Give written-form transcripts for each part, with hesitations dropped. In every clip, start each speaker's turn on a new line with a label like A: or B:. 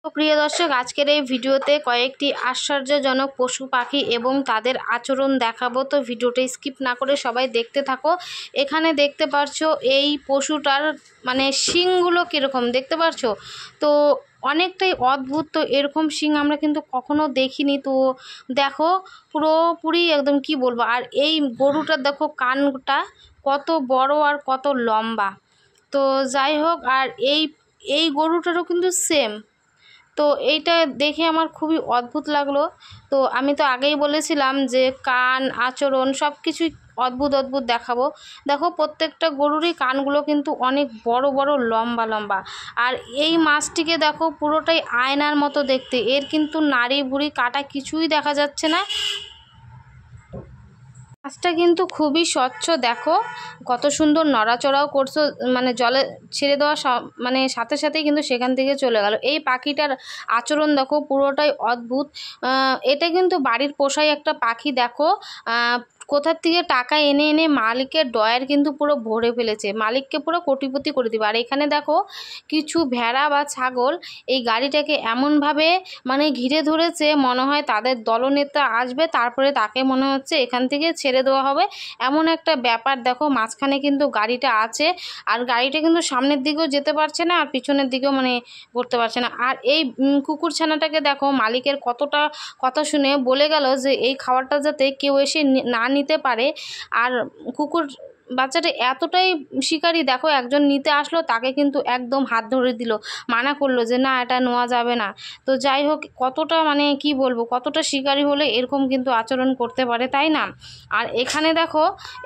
A: তো প্রিয় দর্শক, আজকের এই ভিডিওতে কয়েকটি আশ্চর্যজনক পশু পাখি এবং তাদের আচরণ দেখাবো। তো ভিডিওটা স্কিপ না করে সবাই দেখতে থাকো। এখানে দেখতে পারছো এই পশুটার মানে শিংগুলো কীরকম দেখতে পারছো, তো অনেকটাই অদ্ভুত। তো এরকম শিং আমরা কিন্তু কখনো দেখিনি। তো দেখো পুরোপুরি একদম কি বলবো। আর এই গরুটার দেখো কানটা কত বড় আর কত লম্বা। তো যাই হোক, আর এই গরুটারও কিন্তু সেম। তো এইটা দেখে আমার খুবই অদ্ভুত লাগলো। তো আমি তো আগেই বলেছিলাম যে কান আচরণ সব কিছুই অদ্ভুত অদ্ভুত দেখাবো। দেখো প্রত্যেকটা গরুরই কানগুলো কিন্তু অনেক বড় বড় লম্বা লম্বা। আর এই মাছটিকে দেখো পুরোটাই আয়নার মতো দেখতে, এর কিন্তু নাড়ি ভুঁড়ি কাটা কিছুই দেখা যাচ্ছে না। মাছটা কিন্তু খুবই স্বচ্ছ, দেখো কত সুন্দর নড়াচড়াও করছো, মানে জলে ছেড়ে দেওয়া মানে সাথে সাথেই কিন্তু সেখান থেকে চলে গেল। এই পাখিটার আচরণ দেখো পুরোটাই অদ্ভুত। এটা কিন্তু বাড়ির পোষাই একটা পাখি। দেখো কোথার থেকে টাকা এনে এনে মালিকের ডয়ার কিন্তু পুরো ভরে ফেলেছে, মালিককে পুরো কোটিপতি করে দিবে। আর এখানে দেখো কিছু ভেড়া বা ছাগল এই গাড়িটাকে এমনভাবে মানে ঘিরে ধরেছে, মনে হয় তাদের দলনেতা আসবে, তারপরে তাকে মনে হচ্ছে এখান থেকে ছেড়ে দেওয়া হবে, এমন একটা ব্যাপার। দেখো মাঝখানে কিন্তু গাড়িটা আছে, আর গাড়িটা কিন্তু সামনের দিকেও যেতে পারছে না আর পিছনের দিকেও মানে করতে পারছে না। আর এই কুকুর ছানাটাকে দেখো মালিকের কতটা কথা শুনে বলে গেল যে এই খাবারটা যাতে কেউ এসে না নিতে পারে। আর কুকুর বাচ্চাটা এতটাই শিকারী, দেখো একজন নিতে আসলো তাকে কিন্তু একদম হাত ধরে দিল, মানা করলো যে না এটা নেওয়া যাবে না। তো যাই হোক, কতটা মানে কি বলবো, কতটা শিকারী হলে এরকম কিন্তু আচরণ করতে পারে, তাই না? আর এখানে দেখো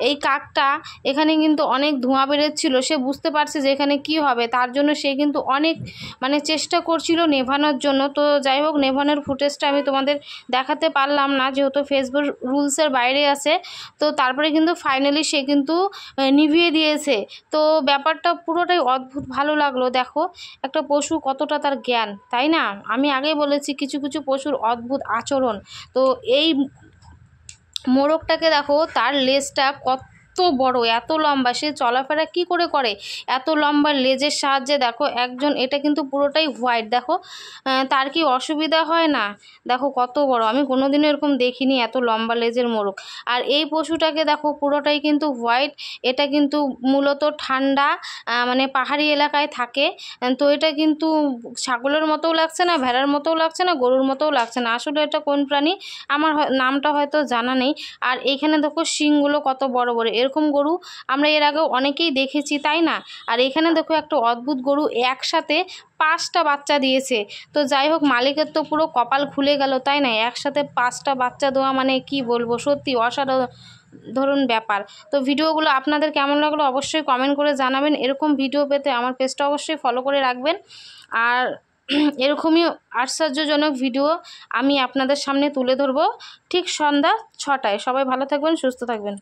A: এই কাকটা, এখানে কিন্তু অনেক ধোঁয়া বেরোচ্ছিল, সে বুঝতে পারছে যে এখানে কি হবে, তার জন্য সে কিন্তু অনেক মানে চেষ্টা করছিল নেভানোর জন্য। তো যাই হোক, নেভানোর ফুটেজটা আমি তোমাদের দেখাতে পারলাম না, যেহেতু ফেসবুক রুলসের বাইরে আছে। তো তারপরে কিন্তু ফাইনালি সে কিন্তু নিভিয়ে দিয়েছে। তো ব্যাপারটা পুরোটাই অদ্ভুত, ভালো লাগলো। দেখো একটা পশু কতটা তার জ্ঞান, তাই না? আমি আগেই বলেছি কিছু কিছু পশুর অদ্ভুত আচরণ। তো এই মোরগটাকে দেখো, তার লেজটা কত বড়, এত লম্বা, সে চলাফেরা কি করে করে এত লম্বা লেজের সাহায্যে। দেখো একজন, এটা কিন্তু পুরোটাই হোয়াইট, দেখো তার কি অসুবিধা হয় না? দেখো কত বড়, আমি কোনোদিনও এরকম দেখিনি এত লম্বা লেজের মোরগ। আর এই পশুটাকে দেখো পুরোটাই কিন্তু হোয়াইট, এটা কিন্তু মূলত ঠান্ডা মানে পাহাড়ি এলাকায় থাকে। তো এটা কিন্তু ছাগলের মতোও লাগছে না, ভেড়ার মতোও লাগছে না, গরুর মতোও লাগছে না। আসলে এটা কোন প্রাণী আমার নামটা হয়তো জানা নেই। আর এইখানে দেখো শিংগুলো কত বড় বড়, এরকম গরু আমরা এর আগেও অনেকেই দেখেছি, তাই না? আর এখানে দেখো একটা অদ্ভুত গরু একসাথে 5টা বাচ্চা দিয়েছে। তো যাই হোক, মালিকের তো পুরো কপাল খুলে গেল, তাই না? একসাথে 5টা বাচ্চা দেওয়া মানে কি বলবো, সত্যি অসাধারণ ব্যাপার। তো ভিডিওগুলো আপনাদের কেমন লাগলো অবশ্যই কমেন্ট করে জানাবেন। এরকম ভিডিও পেতে আমার পেজটা অবশ্যই ফলো করে রাখবেন। আর এরকমই আশ্চর্যজনক ভিডিও আমি আপনাদের সামনে তুলে ধরবো ঠিক সন্ধ্যা 6টায়। সবাই ভালো থাকবেন, সুস্থ থাকবেন।